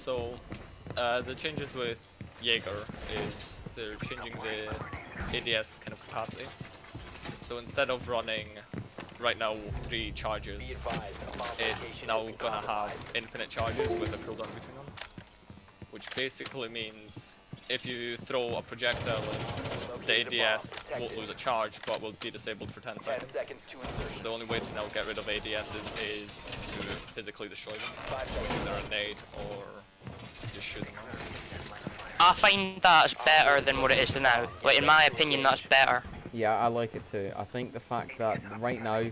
So, the changes with Jaeger is they're changing the ADS kind of capacity. So instead of running right now 3 charges, it's now gonna have infinite charges with a cooldown between them. Which basically means if you throw a projectile in, the ADS won't lose a charge but will be disabled for 10 seconds. So the only way to now get rid of ADSs is to physically destroy them with either a nade or just shoot them out. I find that's better than what it is now. Like, in my opinion, that's better. Yeah, I like it too. I think the fact that right now,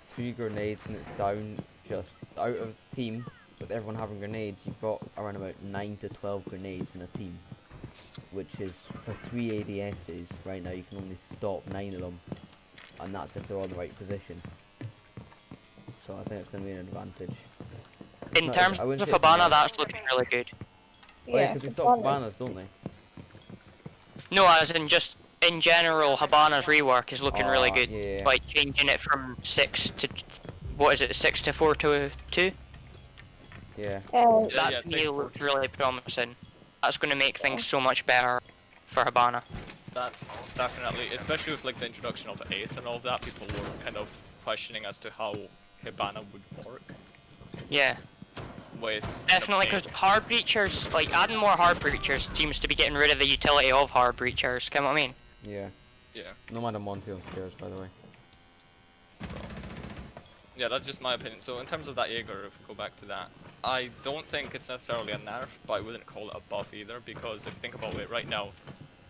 3 grenades and it's down just out of team, with everyone having grenades, you've got around about 9 to 12 grenades in a team. Which is, for 3 ADSs, right now you can only stop 9 of them. And that's if they're all in the right position. So I think it's going to be an advantage. In terms of Habana, that's looking really good. Yeah, because they stop Habanas, don't they? No, as in just in general, Habana's rework is looking really good. Yeah. Like changing it from 6 to, what is it, 6 to 4 to 2? Yeah. That to me looks really promising. That's going to make things so much better for Habana. That's definitely, especially with like the introduction of Ace and all of that, people were kind of questioning as to how Habana would work. Yeah. With definitely, because hard breachers, like adding more hard breachers seems to be getting rid of the utility of hard breachers, you know what I mean? Yeah. Yeah. No matter Monty on stairs, by the way. Yeah, that's just my opinion. So in terms of that Jaeger, if we go back to that, I don't think it's necessarily a nerf, but I wouldn't call it a buff either, because if you think about it right now,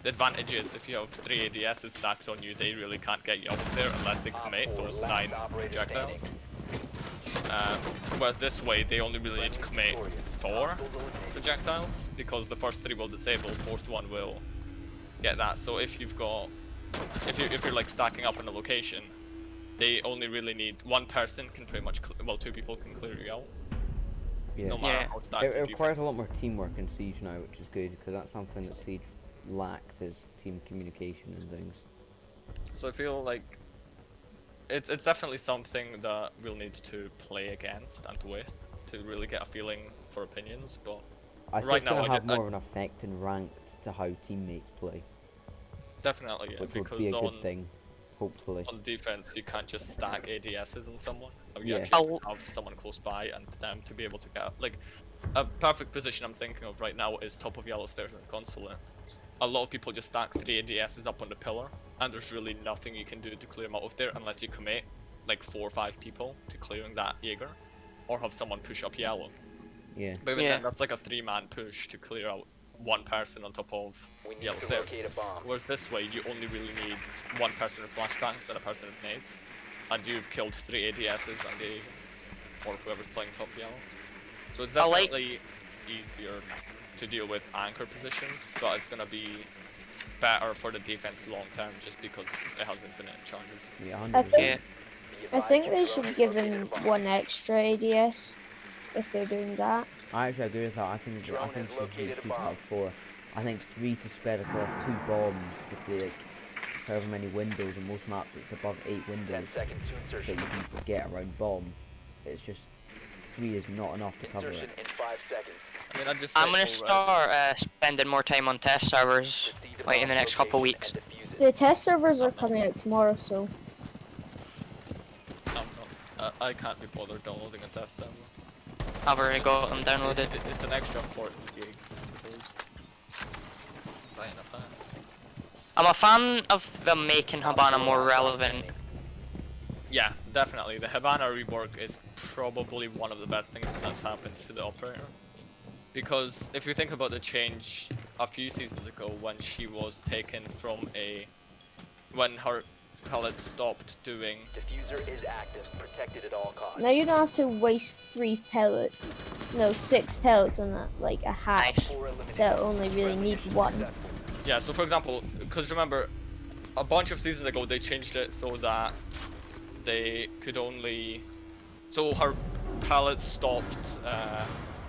the advantage is if you have 3 ADSs stacked on you, they really can't get you up there unless they commit those 9 projectiles. Whereas this way, they only really need to commit 4 projectiles, because the first 3 will disable, 4th one will get that. So if you've got, if you're like stacking up in a location, they only really need 1 person can pretty much, well 2 people can clear you out. Yeah. No matter how stacked it requires a lot more teamwork in Siege now, which is good, because that's something that Siege lacks, is team communication and things. So I feel like it's definitely something that we'll need to play against and with to really get a feeling for opinions, but I think right it's now going to have more of an effect in ranked to how teammates play. Definitely, yeah, which because would be a good thing, hopefully. On defense, you can't just stack ADSs on someone. You Yeah. actually have someone close by and them to be able to get, like, a perfect position I'm thinking of right now is top of yellow stairs in the console. A lot of people just stack 3 ADSs up on the pillar, and there's really nothing you can do to clear them out of there unless you commit like 4 or 5 people to clearing that Jaeger, or have someone push up yellow. Yeah. But even then, that's like a 3-man push to clear out 1 person on top of yellow stairs. Whereas this way, you only really need 1 person with flashbangs and a person with nades, and you've killed 3 ADSs and a, or whoever's playing top yellow. So it's definitely easier to deal with anchor positions, but it's gonna be better for the defense long term just because it has infinite charges. Yeah, 100%. I think they should give him 1 extra ADS if they're doing that. I actually agree with that. I think she should have 4. I think 3 to spread across 2 bombs with the, like, however many windows. In most maps it's above 8 windows that you can get around bomb. It's just 3 is not enough to cover it. I mean, I'm gonna start spending more time on test servers, like in the next couple weeks. The test servers are coming out tomorrow, so I can't be bothered downloading a test server. I've already got them downloaded. It's an extra 40 gigs to those. I'm a fan of them making Habana more relevant. Yeah, definitely. The Habana rework is probably one of the best things that's happened to the operator. Because if you think about the change a few seasons ago when she was taken from when her pellets stopped doing... Diffuser is active, protected at all costs. now you don't have to waste 6 pellets on like a hack that only really need 1. Yeah, so for example, because remember, a bunch of seasons ago they changed it so that they could only... so her pellets stopped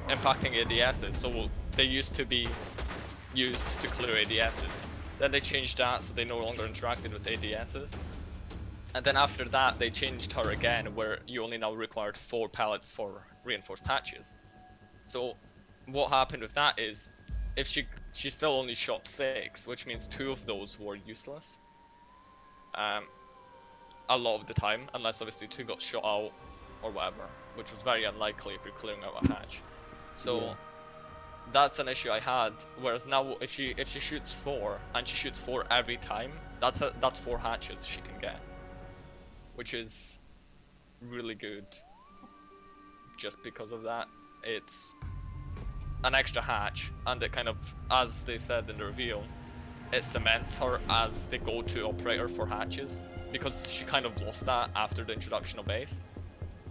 impacting ADSs, so they used to be used to clear ADSs. Then they changed that so they no longer interacted with ADSs. And then after that they changed her again where you only now required 4 pellets for reinforced hatches. So what happened with that is, if she still only shot 6, which means 2 of those were useless. A lot of the time, unless obviously 2 got shot out or whatever, which was very unlikely if you're clearing out a hatch. So Yeah. that's an issue I had. Whereas now, if she shoots 4 and she shoots 4 every time, that's 4 hatches she can get, which is really good. Just because of that, it's an extra hatch, and it kind of, as they said in the reveal, it cements her as the go-to operator for hatches, because she kind of lost that after the introduction of Ace,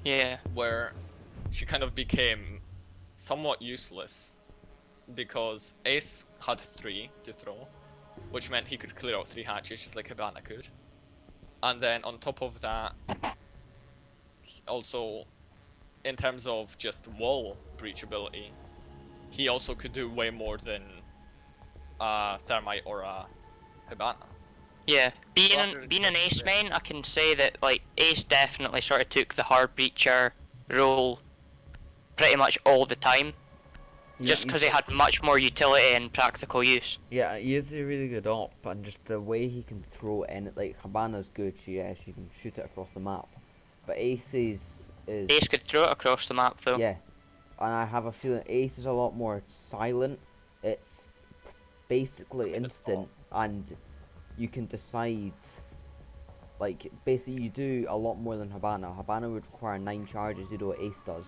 Yeah. where she kind of became somewhat useless because Ace had 3 to throw, which meant he could clear out 3 hatches just like Hibana could. And then on top of that, also in terms of just wall breachability, he also could do way more than Thermite or Hibana. Yeah, being after an Ace yeah. main, I can say that like Ace definitely sort of took the hard breacher role pretty much all the time, just because he had much more utility and practical use. Yeah, he is a really good op, and just the way he can throw it in, like Habana's good, she can shoot it across the map, but Ace's is Ace could throw it across the map though. yeah, and I have a feeling Ace is a lot more silent. It's basically instant, and you can decide. Like basically, you do a lot more than Habana. Habana would require 9 charges to do what Ace does.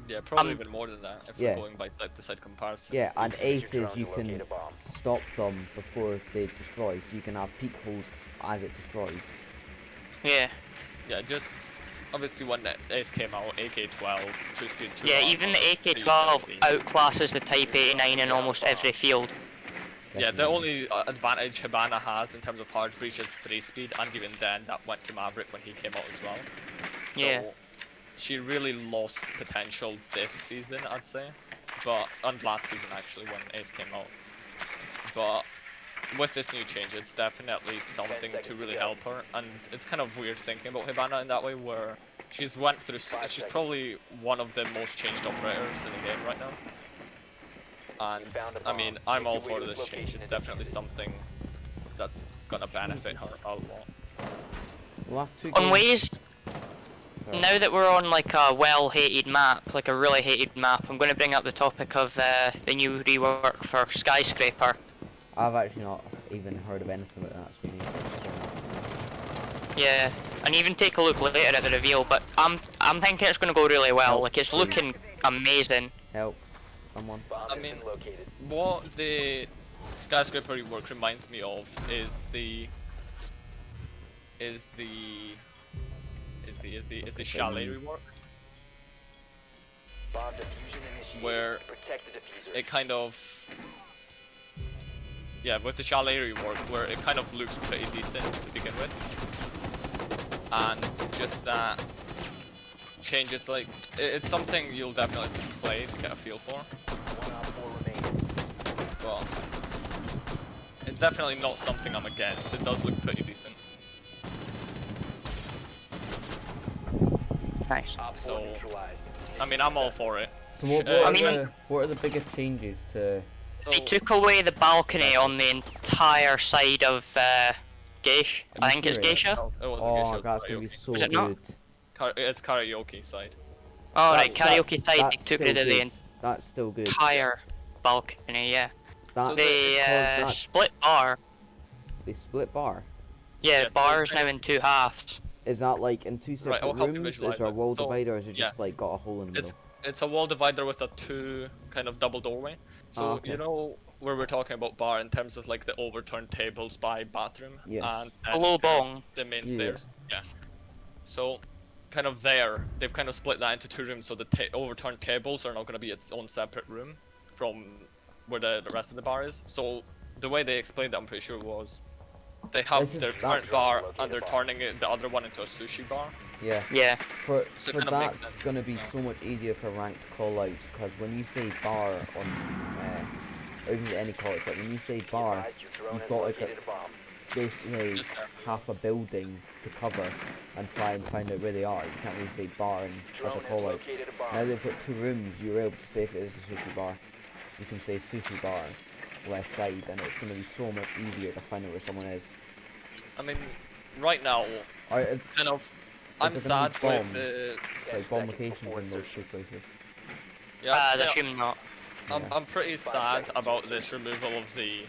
Yeah, probably even more than that if yeah. we're going by side-to-side comparison. Yeah, and Use your Aces drone you to can locate a bomb. stop them before they destroy, so you can have peak holes as it destroys. Yeah. Yeah, just obviously when the Ace came out, AK-12, 2-speed, 2 Yeah, armor, even the 3 AK-12 utility. outclasses the Type 89 in almost every field. Yeah, the only advantage Hibana has in terms of hard breach is 3 speed, and even then that went to Maverick when he came out as well. So Yeah. she really lost potential this season, I'd say, and last season actually when Ace came out. But with this new change, it's definitely something to really help her, and it's kind of weird thinking about Hibana in that way, where she's probably one of the most changed operators in the game right now. And I mean, I'm all for this change. It's definitely something that's gonna benefit her a lot. The last 2 On games. ways, Sorry. now that we're on like a well-hated map, like a really hated map, I'm going to bring up the topic of the new rework for Skyscraper. I've actually not even heard of anything about that. So Yeah, and even take a look later at the reveal, but I'm thinking it's going to go really well. Help, Like it's please. looking amazing. Help, someone. Bomb I has mean, been located. what the Skyscraper rework reminds me of is the chalet rework, Bomb diffusion initiated. where Protect the diffuser. it kind of, yeah, with the chalet rework, where it kind of looks pretty decent to begin with, and just that change, it's like, it's something you'll definitely have to play to get a feel for, 1 op 4 remaining. but it's definitely not something I'm against. It does look pretty decent. Nice. Op 4 So, neutralized. I mean, I'm all for it. So what, I mean- what are the biggest changes to? They took away the balcony on the entire side of Geisha. I think it's serious? Geisha. Oh, it wasn't Oh, Geisha, it was that's gonna be karaoke. so Was it not? good. It's karaoke side. Oh right, That's- karaoke side. They that's took still rid of the good. That's still good. entire balcony. Yeah. That, So They that- split bar. they split bar. Yeah, Yeah, bar's they- now in 2 halves. Is that like in 2 separate I'll help you rooms? Is visualize there a it. wall So, divider, or is it just yes. like got a hole in the It's middle? it's a wall divider with a 2 kind of double doorway. So Oh, okay. you know where we're talking about bar in terms of like the overturned tables by bathroom Yes. and Below bong. the main Yeah. stairs. Yeah. So kind of there, they've kind of split that into 2 rooms. So the overturned tables are now going to be its own separate room from where the rest of the bar is. So the way they explained it, I'm pretty sure, was they have This is- their that's- current bar and they're turning the other one into a sushi bar. Yeah. Yeah. For So it for kind of makes that's sense. gonna be so much easier for ranked callouts, because when you say bar on or even any callout, but when you say bar, Advise your drone you've has got like located a bomb. basically Just half a building to cover and try and find out where they are. You can't really say bar and as a Drone has call out. located a bomb. Now they've got 2 rooms, you're able to say if it is a sushi bar. You can say sushi bar left side, and it's going to be so much easier to find out where someone is. I mean, right now, Or it's, kind of, is I'm there gonna be sad with bombs? the. like bomb locations in those 2 places. Yeah, I yeah, assume not. I'm, Yeah. I'm pretty sad about this removal of the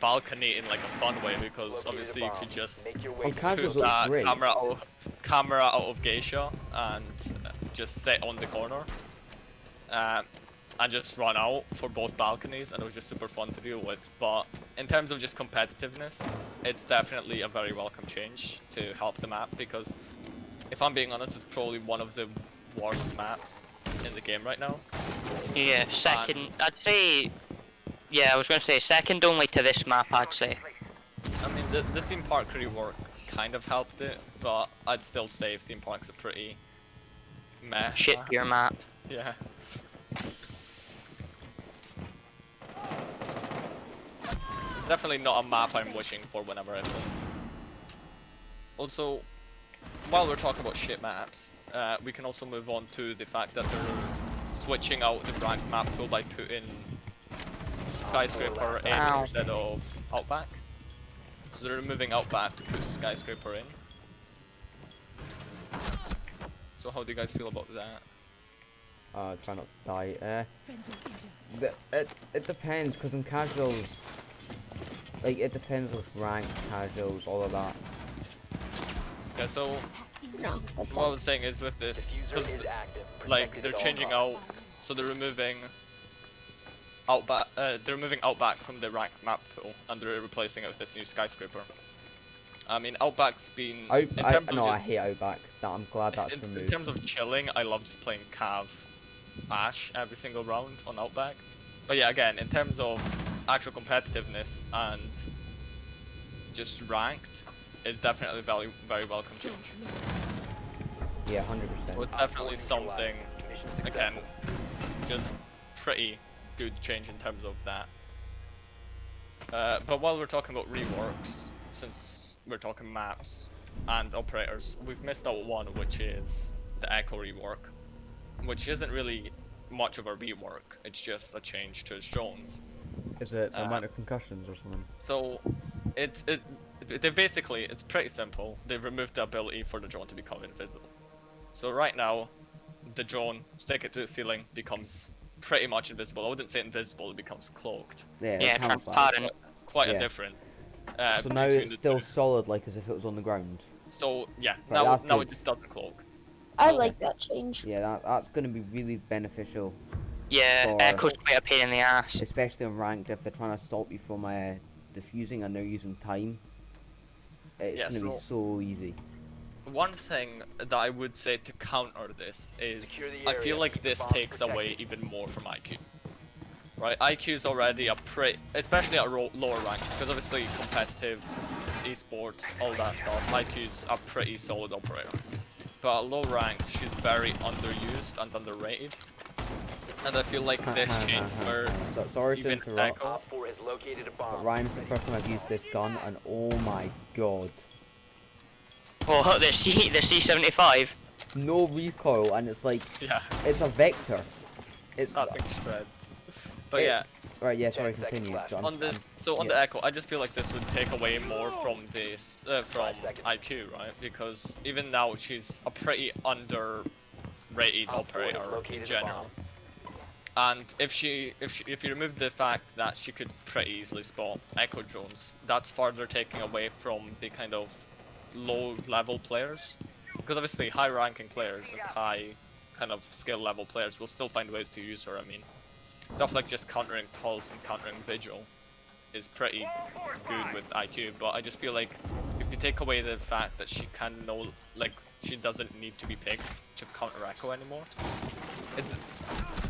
balcony in like a fun way, because Located obviously a you bomb. could just Make your way On to the casuals put it looks that great. camera out of Geisha and just sit on the corner and just run out for both balconies, and it was just super fun to deal with. But in terms of just competitiveness, it's definitely a very welcome change to help the map, because if I'm being honest, it's probably one of the worst maps in the game right now. Yeah, second. I'd say. Yeah, I was gonna say second only to this map. I'd say. I mean, the theme park rework kind of helped it, but I'd still say theme park's a pretty meh Shit map. your map. Yeah. It's definitely not a map I'm wishing for whenever I play. Also, while we're talking about shit maps, we can also move on to the fact that they're switching out the ranked map pool by putting Skyscraper in Ow. instead of Outback. So they're removing Outback to put Skyscraper in. So how do you guys feel about that? Try not to die. It depends, because in casuals, like, it depends with rank, casuals, all of that. Yeah, so No, that's what I was saying is with this, Diffuser because is active. like Protected they're at all changing costs. out, so they're removing Outback. They're removing Outback from the ranked map pool, and they're replacing it with this new Skyscraper. I mean, Outback's been in terms of I just- hate Outback. I'm glad that's in removed. terms of chilling, I love just playing Cav Ash every single round on Outback. But yeah, again, in terms of actual competitiveness and just ranked, it's definitely a very welcome change. Yeah, 100%. So it's definitely something, again, just pretty good change in terms of that. But while we're talking about reworks, since we're talking maps and operators, we've missed out one, which is the Echo rework, which isn't really much of a rework, it's just a change to its drones. Is it the amount of concussions or something? So it's pretty simple. They've removed the ability for the drone to become invisible. So right now, the drone, stick it to the ceiling, becomes pretty much invisible. I wouldn't say invisible, it becomes cloaked. Yeah, Yeah, camouflage. transparent. Quite a Yeah. difference. So now between it's the still two. solid, like as if it was on the ground. So yeah, Right, now that's it good. just doesn't cloak. I So- like that change. Yeah, that's going to be really beneficial, Yeah, For- Echo's quite a pain in the ass. especially on ranked if they're trying to stop you from defusing and they're using time. It's Yeah, going to be so easy. One thing that I would say to counter this is Secure the I feel area, like keep the this bombs takes away protected. even more from IQ. Right, IQ is already a especially at lower rank, because obviously competitive, esports, all that stuff, IQ's a pretty solid operator. But at low ranks, she's very underused and underrated. And I feel like this change where Sorry to even interrupt, Echo, Op 4 has located a but bomb. Ryan's the first time I've used this gun, and oh my god. Oh, the C75. No recoil, and it's like, yeah, it's a vector. It's, that thing spreads. But yeah, Right, yeah, sorry, 10 seconds continue, left. John. on this, so on yeah. the Echo, I just feel like this would take away more from this, from IQ, right? Because even now she's a pretty underrated Op 4 has operator in located a general. bomb. And if you remove the fact that she could pretty easily spot Echo drones, that's further taking away from the kind of low level players. Because obviously high ranking players and high kind of skill level players will still find ways to use her. I mean, stuff like just countering pulse and countering vigil is pretty good with IQ, but I just feel like if you take away the fact that she she doesn't need to be picked to counter Echo anymore,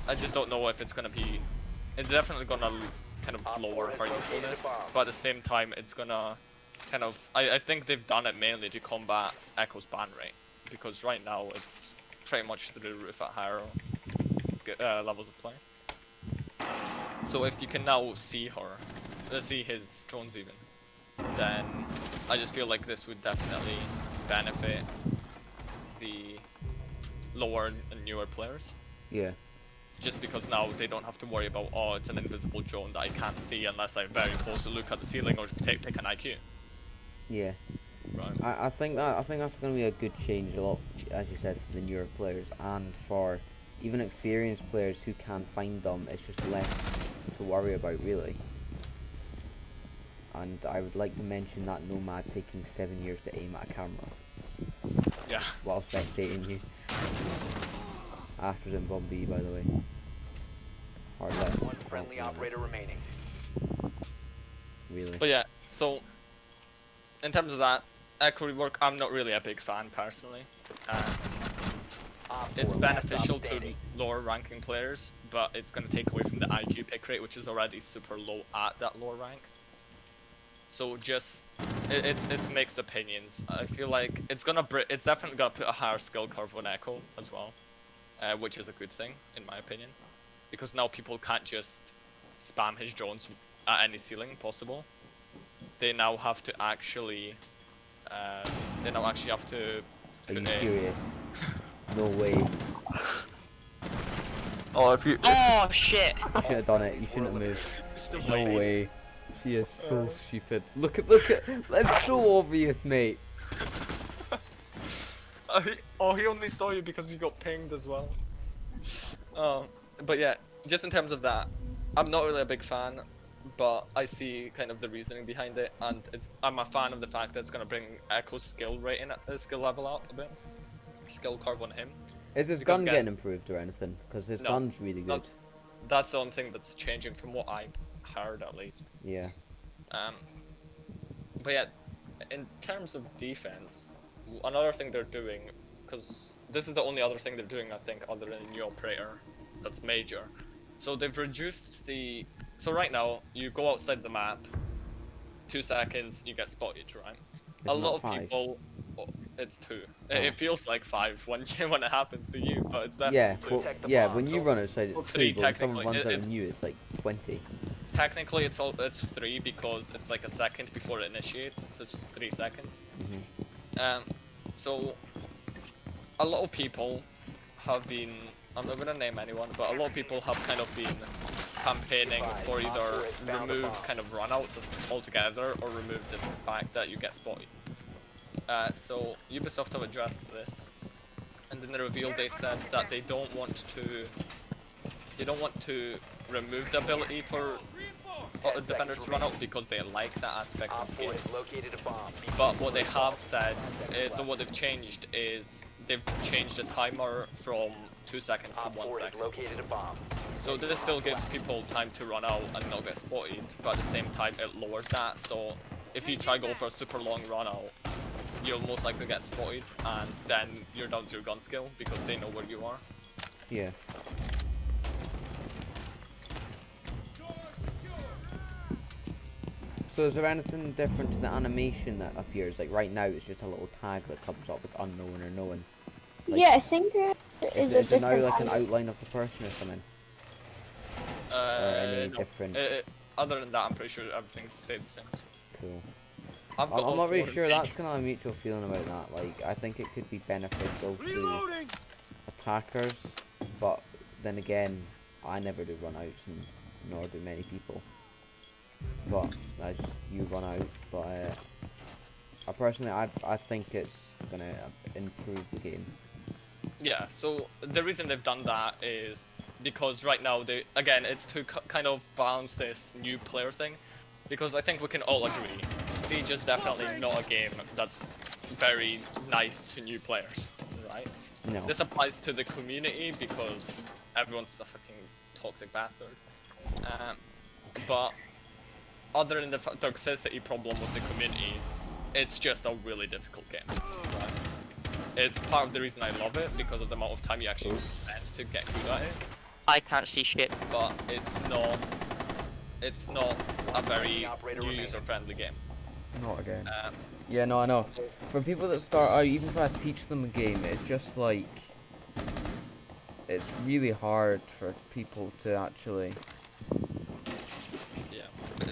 I just don't know if it's definitely gonna kind of lower her usefulness, but at the same time it's gonna kind of, I think they've done it mainly to combat Echo's ban rate, because right now it's pretty much through the roof at higher levels of play. So if you can now see his drones even, then I just feel like this would definitely benefit the lower and newer players. Yeah. Just because now they don't have to worry about, oh, it's an invisible drone that I can't see unless I very closely look at the ceiling or pick an IQ. Yeah. Right. I think that's going to be a good change, a lot, as you said, for the newer players and for even experienced players who can find them. It's just less to worry about, really. And I would like to mention that Nomad taking 7 years to aim at a camera Yeah. while spectating you. After Zimbabwe, by the way. Hard left. One friendly operator remaining. Really. But yeah, so in terms of that, Echo rework, I'm not really a big fan personally. It's beneficial to lower ranking players, but it's going to take away from the IQ pick rate, which is already super low at that lower rank. So just, it's mixed opinions. I feel like it's definitely gonna put a higher skill curve on Echo as well, which is a good thing in my opinion, because now people can't just spam his drones at any ceiling possible. They now have to actually, have to Are put you in. serious? No way. Oh, if you. Oh shit! You should have done it. You shouldn't have moved. Still No waiting. way. She is so stupid. Look at. That's so obvious, mate. He only saw you because you got pinged as well. But yeah, just in terms of that, I'm not really a big fan, but I see kind of the reasoning behind it, and I'm a fan of the fact that it's gonna bring Echo's skill level up a bit, skill curve on him. Is his Because gun again- getting improved or anything? Because his No, gun's really good. That's the only thing that's changing from what I've heard at least. Yeah. But yeah, in terms of defense, another thing they're doing, because this is the only other thing they're doing, I think, other than a new operator, that's major. So they've reduced the. So right now, you go outside the map, 2 seconds, you get spotted, right? It's A lot not of 5. people. Oh, it's 2. Oh. It feels like 5 when it happens to you, but it's Yeah. definitely 2. Well, yeah. When you So- run outside, well, it's 3 2. But when someone technically. runs out It's on you, it's like 20. technically it's 3 because it's like a second before it initiates, so it's 3 seconds. So a lot of people have been, I'm not gonna name anyone, but a lot of people have kind of been campaigning for either remove kind of runouts altogether or remove the fact that you get spotted. So Ubisoft have addressed this, and in the reveal they said that they don't want to remove the ability for defenders to run out because they like that aspect of the game. Located a bomb. But what they have said is, so what they've changed is they've changed the timer from 2 seconds to 1 second. Located a bomb. So this still gives people time to run out and not get spotted, but at the same time it lowers that. So if you try go for a super long run out, you'll most likely get spotted, and then you're down to your gun skill because they know where you are. Yeah. So is there anything different to the animation that appears? Like right now, it's just a little tag that comes up with unknown or known. Like, Yeah, I think it is a Is it now different. like an outline of the person or something? Or any No. different? Other than that, I'm pretty sure everything's stayed the same. Cool. I've got I'm all not really 4 sure. big- That's kind of a mutual feeling about that. Like, I think it could be beneficial to attackers, but then again, I never do runouts, and nor do many people. But you run out. But I personally, I think it's gonna improve the game. Yeah, so the reason they've done that is because right now it's to kind of balance this new player thing, because I think we can all agree Siege is definitely not a game that's very nice to new players, right? No. This applies to the community because everyone's a fucking toxic bastard. But other than the toxicity problem with the community, it's just a really difficult game. Right? It's part of the reason I love it, because of the amount of time you actually spend to get good at it. I can't see shit. But it's not a very user-friendly game. Not again. Yeah, no, I know. For people that start out, even if I teach them a game, it's just like it's really hard for people to actually. Yeah.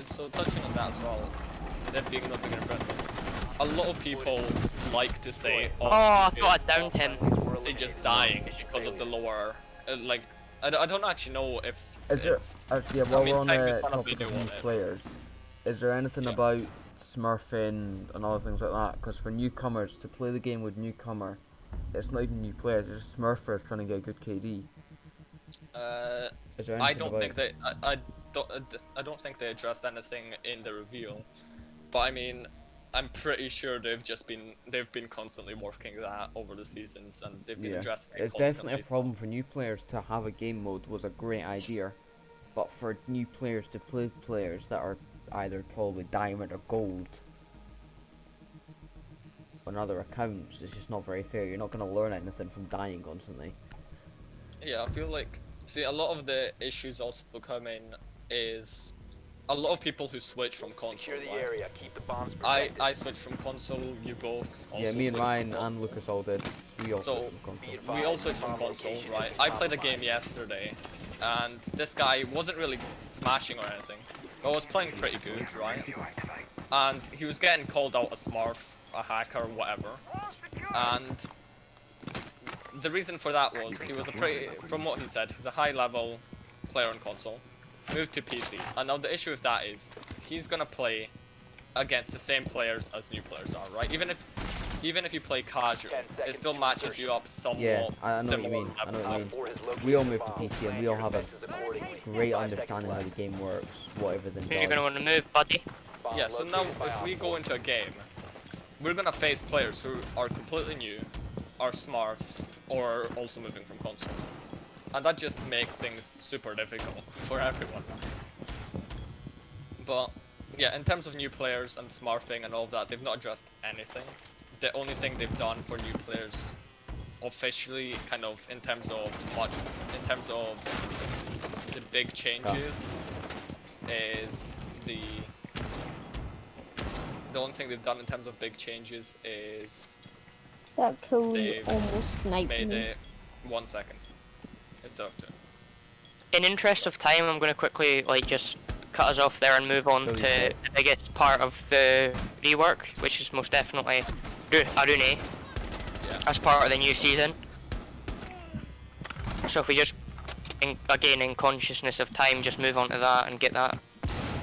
So touching on that as well, there being nothing in front of them. A lot of people like to say, Oh, I she thought is I downed him. she just dying because of the lower, like, I don't actually know if Is there? it's, Yeah, while we're on Time the we've done a topic video of new on it. players, is there anything Yeah. about smurfing and other things like that? Because for newcomers to play the game with newcomer, it's not even new players. It's just smurfers trying to get a good KD. Is there anything I don't about think they, I don't think they addressed anything in the reveal, but I mean, I'm pretty sure they've been constantly working that over the seasons, and they've been addressing it It's constantly. definitely a problem for new players to have a game mode was a great idea, but for new players to play players that are either probably diamond or gold on other accounts, it's just not very fair. You're not going to learn anything from dying constantly. Yeah, I feel like, see, a lot of the issues also come in is a lot of people who switch from console, Secure the right? area. Keep the bombs protected. I switched from console, you both also Yeah, me and switched Ryan from and Lucas all did. We all So, switched from console. we all switched from console, right? I played a game yesterday, and this guy wasn't really smashing or anything, but was playing pretty good, right? And he was getting called out a smurf, a hacker, whatever. And the reason for that was he was a pretty, from what he said, he's a high-level player on console, moved to PC. And now the issue with that is he's gonna play against the same players as new players are, right? Even if you play casual, it still matches you up somewhat. Yeah, I know what you similar mean. I know level. what you mean. 4 has located We all the moved to bomb. PC and we all have a great understanding how the game works, what everything You're gonna does. want to move, buddy. Bomb Yeah, so now located by if we Op go into a game, we're gonna face players who are completely new, are smurfs, or also moving from console. And that just makes things super difficult for everyone. But yeah, in terms of new players and smurfing and all of that, they've not addressed anything. The only thing they've done for new players officially, kind of in terms of the big changes, is the only thing they've done in terms of big changes is That Cooley They've almost sniped made me. it 1 second instead of 2. In interest of time, I'm gonna quickly just cut us off there and move on Go to ahead. the biggest part of the rework, which is most definitely Arune Yeah. as part of the new season. So if we just, again in consciousness of time, just move on to that and get that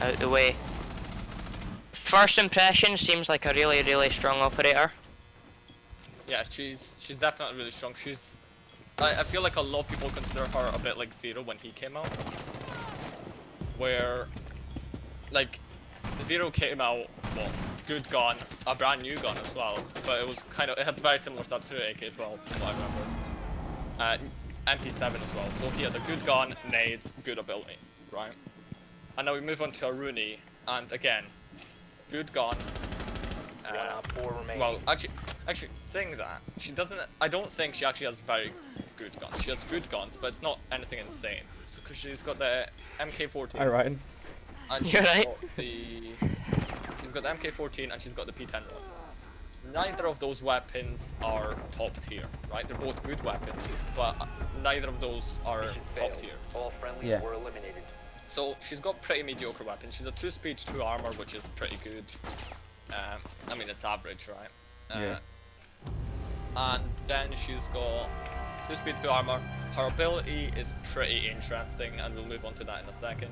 out of the way. First impression, seems like a really, really strong operator. Yeah, she's definitely really strong. I feel like a lot of people consider her a bit like Zero when he came out. Where, like, Zero came out, well, good gun, a brand new gun as well, but it had very similar stats to AK-12, from what I remember. MP7 as well, so he had a good gun, nades, good ability, right? And now we move on to Aruni, and again, good gun. 1 Op 4 remaining. Well, actually, saying that, I don't think she actually has very good guns. She has good guns, but it's not anything insane. Because she's got the MK14. Hi Ryan. And You're she's right. got the MK14 and she's got the P10 one. Neither of those weapons are top tier, right? They're both good weapons, but neither of those are Mission top failed. tier. All friendlies Yeah. were eliminated. So she's got pretty mediocre weapons. She's a 2-speed, 2 armor, which is pretty good. I mean, it's average, right? Yeah. And then she's got 2-speed, 2 armor. Her ability is pretty interesting, and we'll move on to that in a second.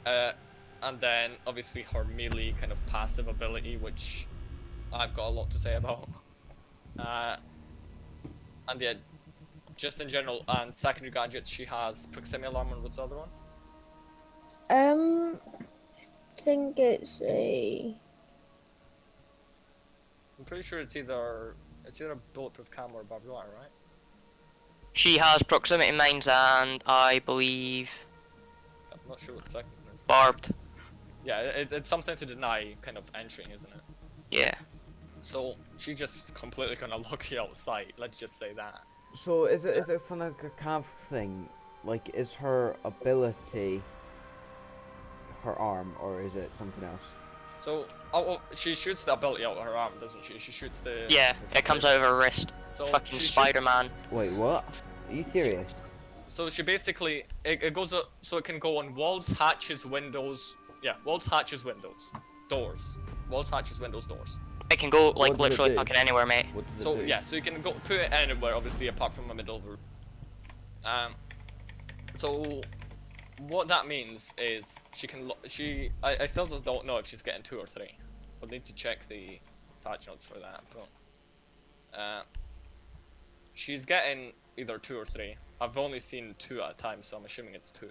And then, obviously, her melee kind of passive ability, which I've got a lot to say about. And yeah, just in general, and secondary gadgets, she has proximity alarm, and what's the other one? I think it's a. I'm pretty sure it's either bulletproof cam or barbed wire, right? She has proximity mines and I believe I'm not sure what the second one is. barbed. Yeah, it's something to deny kind of entering, isn't it? Yeah. So she's just completely gonna lock you out sight. Let's just say that. So is it something like a cav thing? Like, is her ability her arm, or is it something else? So she shoots the ability out of her arm, doesn't she? She shoots the. Yeah, it comes out of her wrist. So Fucking she shoots- Spider-Man. Wait, what? Are you serious? So she basically it goes so it can go on walls, hatches, windows. Yeah, walls, hatches, windows, doors. walls, hatches, windows, doors. It can go like What does it literally do? fucking anywhere, mate. What does it So do? yeah, so you can go put it anywhere, obviously, apart from the middle of the room. So what that means is she can I still just don't know if she's getting 2 or 3. We'll need to check the patch notes for that, but she's getting either 2 or 3. I've only seen 2 at a time, so I'm assuming it's 2.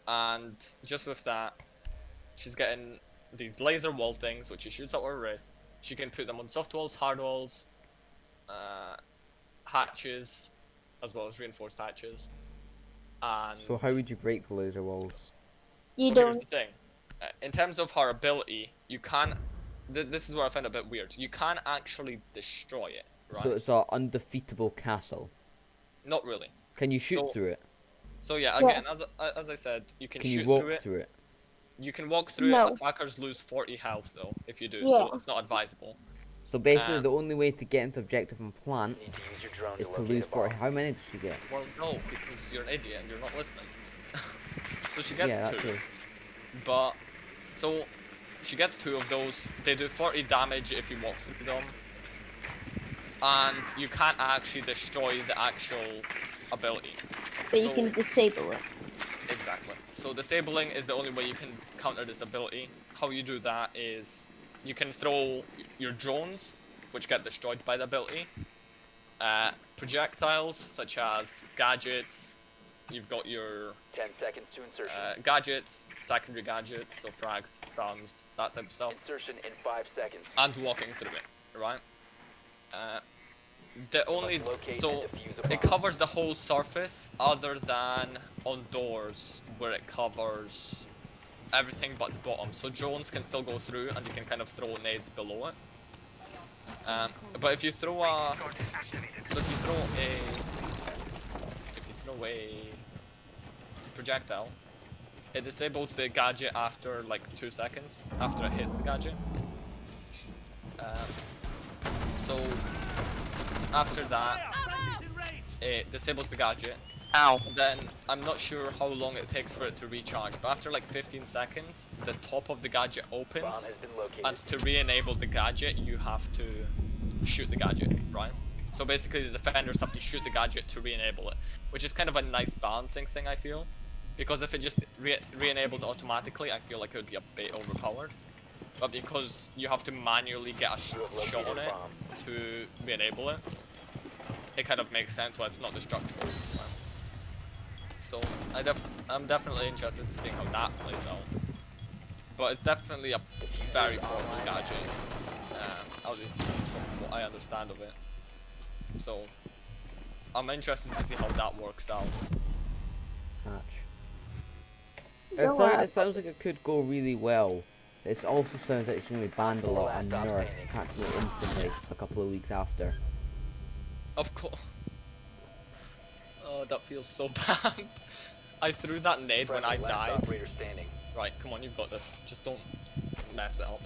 And just with that, she's getting these laser wall things, which she shoots out her wrist. She can put them on soft walls, hard walls, hatches, as well as reinforced hatches. And So how would you break the laser walls? You so here's don't. the thing. In terms of her ability, you can't. This is where I find it a bit weird. You can't actually destroy it, right? So it's a undefeatable castle. Not really. Can you shoot So- through it? So yeah, Yeah. again, as I said, you can Can shoot you walk through it. through it? You can walk through No. it. Attackers lose 40 health though if you do, Yeah. so it's not advisable. So basically, Um, the only way to get into objective and plant Need to use your drone is to locate lose a 40. bomb. How many did she get? Well, no, because you're an idiot and you're not listening. So she Yeah, gets that 2, too. but so she gets 2 of those. They do 40 damage if you walk through them, and you can't actually destroy the actual ability. But you So- can disable it. Exactly. So disabling is the only way you can counter this ability. How you do that is you can throw your drones, which get destroyed by the ability. Projectiles, such as gadgets. You've got your 10 seconds to insertion. gadgets, secondary gadgets, so frags, stuns, that type of stuff. Insertion in 5 seconds. And walking through it, right? The only locate so and defuse a it bomb. covers the whole surface other than on doors where it covers everything but the bottom. So drones can still go through and you can kind of throw nades below it. But if you throw a projectile, it disables the gadget after like 2 seconds after it hits the gadget. So after that, it disables the gadget. Ow. Then I'm not sure how long it takes for it to recharge, but after like 15 seconds, the top of the gadget Bomb opens, has been located. and to re-enable the gadget, you have to shoot the gadget, right? So basically, the defenders have to shoot the gadget to re-enable it, which is kind of a nice balancing thing, I feel. Because if it just re-enabled automatically, I feel like it would be a bit overpowered. But because you have to manually get a You have shot on located a it bomb. to re-enable it, it kind of makes sense why it's not destructible. So I'm definitely interested to see how that plays out. But it's definitely a very powerful gadget, at least from what I understand of it. So I'm interested to see how that works out. Patch. No, I- It sounds like it could go really well. It also sounds like it's going to be banned a lot and Last nerfed standing. practically instantly a couple of weeks after. Of course. Oh, that feels so bad. I threw that nade when I Friendly, last died. operator standing. Right, come on, you've got this. Just don't mess it up.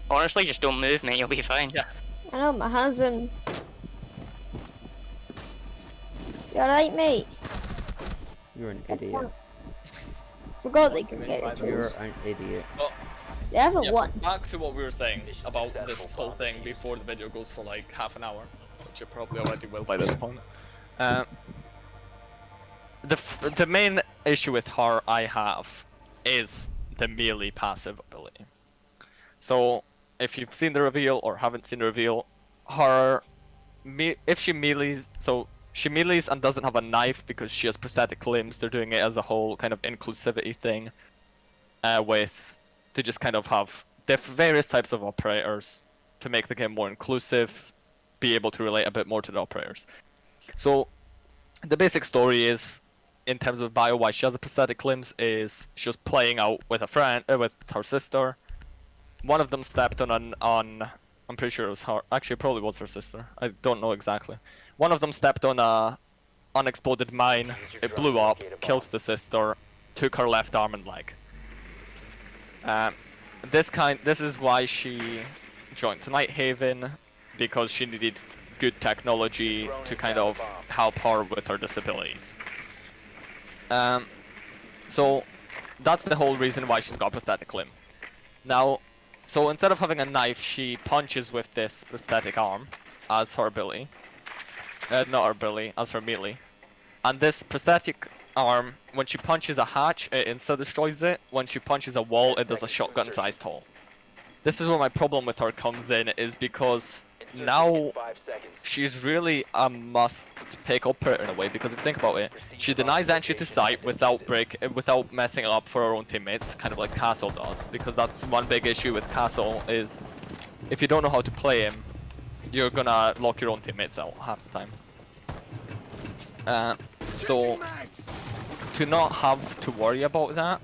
Honestly, just don't move, mate. You'll be fine. Yeah. I know, my hands in. You alright, mate? You're an idiot. Forgot they could Made get your by You're tools. an idiot. They haven't Yeah, won. back to what we were saying about this Successful whole bomb thing defuse. before the video goes for like half an hour, which it probably already will by this point. The main issue with her I have is the melee passive ability. So if you've seen the reveal or haven't seen the reveal, if she melees, so she melees and doesn't have a knife because she has prosthetic limbs. They're doing it as a whole kind of inclusivity thing, to just kind of have various types of operators to make the game more inclusive, be able to relate a bit more to the operators. So the basic story is, in terms of bio, why she has a prosthetic limbs is she was playing out with a friend, with her sister. One of them stepped on I'm pretty sure it was her. Actually, it probably was her sister. I don't know exactly. One of them stepped on a unexploded mine. It blew up, killed the sister, took her left arm and leg. This is why she joined Nighthaven, because she needed good technology to kind of help her with her disabilities. So that's the whole reason why she's got a prosthetic limb. Now, so instead of having a knife, she punches with this prosthetic arm as her ability. Not her ability, as her melee. And this prosthetic arm, when she punches a hatch, it insta-destroys it. When she punches a wall, it does a shotgun-sized hole. This is where my problem with her comes in, is because now she's really a must-pick operator in a way, because if you think about it, she denies entry to site without messing it up for her own teammates, kind of like Castle does, because that's one big issue with Castle, is if you don't know how to play him, you're gonna lock your own teammates out half the time. So, to not have to worry about that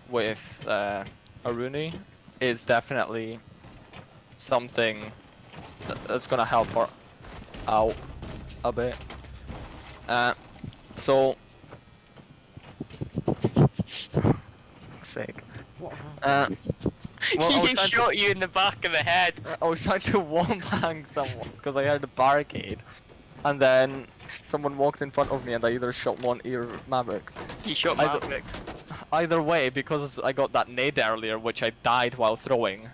with Aruni is definitely something that's gonna help her out a bit. So, sake. Well, He shot you in the back of the head. I was trying to wall bang someone because I heard a barricade, and then someone walked in front of me, and I either shot one ear Maverick. He shot Maverick. Either way, because I got that nade earlier, which I died while throwing,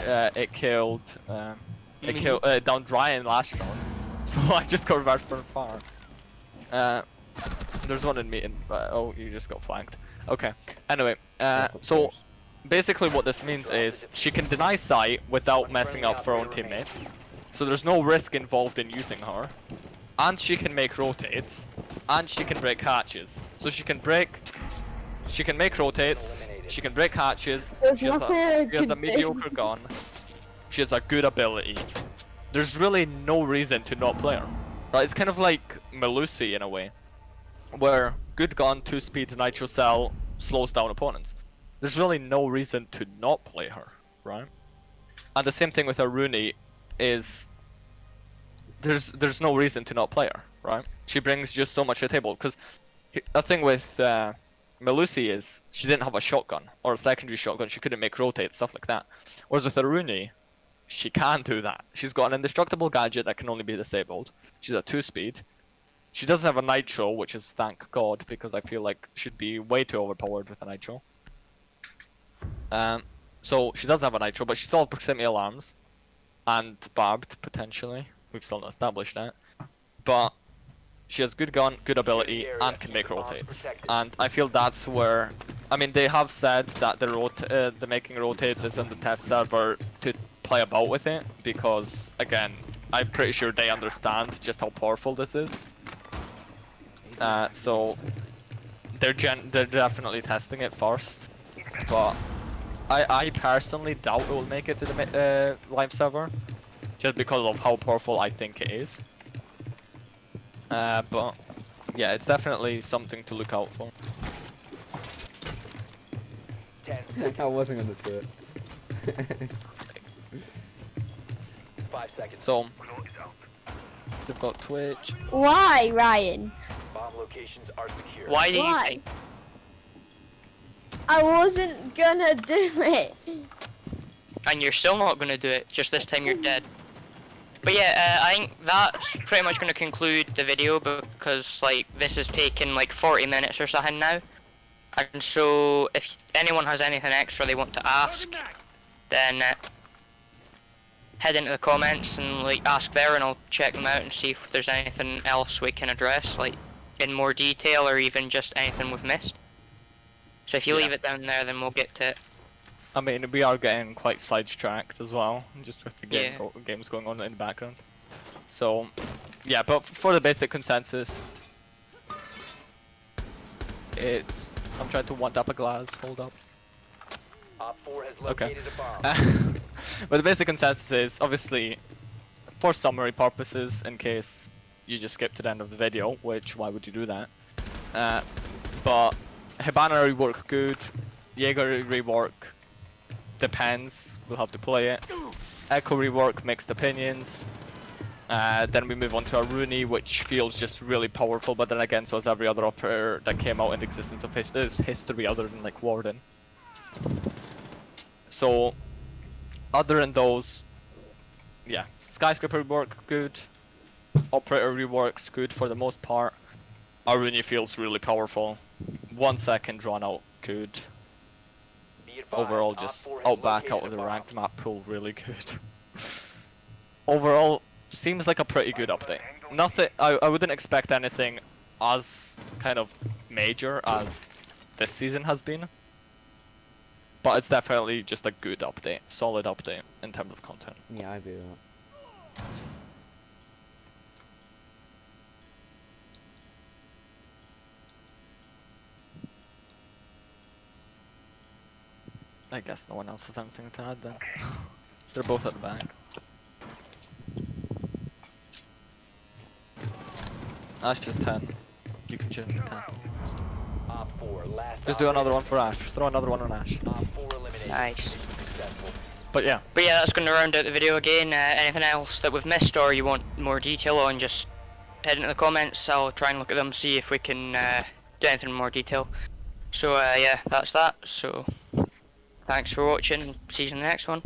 it killed down Ryan last round. So I just got reversed from far. There's one in me, oh, you just got flanked. Okay. Anyway, so basically what this means is she can deny sight without messing up her own teammates. So there's no risk involved in using her. And she can make rotates, and she can break hatches. So she can make rotates, she can break hatches, she has a mediocre gun, she has a good ability. There's really no reason to not play her. Right? It's kind of like Melusi in a way, where good gun, 2-speed, nitro cell slows down opponents. There's really no reason to not play her, right? And the same thing with Aruni is there's no reason to not play her, right? She brings just so much to the table, because the thing with Melusi is she didn't have a shotgun or a secondary shotgun, she couldn't make rotates, stuff like that. Whereas with Aruni, she can do that. She's got an indestructible gadget that can only be disabled. She's a 2-speed. She doesn't have a nitro, which is thank God, because I feel like she'd be way too overpowered with a nitro. So she doesn't have a nitro, but she still has proximity alarms and barbed potentially. We've still not established that, but she has good gun, good ability, and can make rotates. And I feel that's where, I mean, they have said that the making rotates is in the test server to play about with it, because again, I'm pretty sure they understand just how powerful this is. So they're definitely testing it first, but I personally doubt it will make it to the live server, just because of how powerful I think it is. But yeah, it's definitely something to look out for. I wasn't gonna do it. 5 seconds. So they've got Twitch. Why, Ryan? Bomb locations are secure. Why do you Why? think? I wasn't gonna do it. And you're still not gonna do it, just this time you're dead. But yeah, I think that's pretty much gonna conclude the video, because like this has taken like 40 minutes or something now. And so if anyone has anything extra they want to ask, then head into the comments and like ask there, and I'll check them out and see if there's anything else we can address, like in more detail, or even just anything we've missed. So if you leave it down there, then we'll get to it. I mean, we are getting quite sidetracked as well, just with the games going on in the background. So, yeah, but for the basic consensus, it's... I'm trying to one-tap a glass, hold up. Op 4 has Okay. located a bomb. But the basic consensus is, obviously, for summary purposes, in case you just skip to the end of the video, which, why would you do that? But Hibana rework good, Jaeger rework depends, we'll have to play it. Echo rework, mixed opinions. Then we move on to Aruni, which feels just really powerful, but then again, so is every other operator that came out in existence of history other than like Warden. So, other than those, yeah, Skyscraper rework, good. Operator reworks, good for the most part. Aruni feels really powerful. 1 second drawn out, good. overall just Outback out of the ranked map pool really good. Overall, seems like a pretty good update. Nothing, I wouldn't expect anything as kind of major as this season has been. But it's definitely just a good update, solid update in terms of content. Yeah, I agree with that. I guess no one else has anything to add then. They're both at the back. Ash just 10. You can chill 10. Op 4, last Just do another one for Ash. Throw another one on Ash. Op 4 eliminated. Nice. Successful. But yeah, that's going to round out the video again. Anything else that we've missed or you want more detail on, just head into the comments. I'll try and look at them, see if we can do anything in more detail. So yeah, that's that. So thanks for watching. See you in the next one.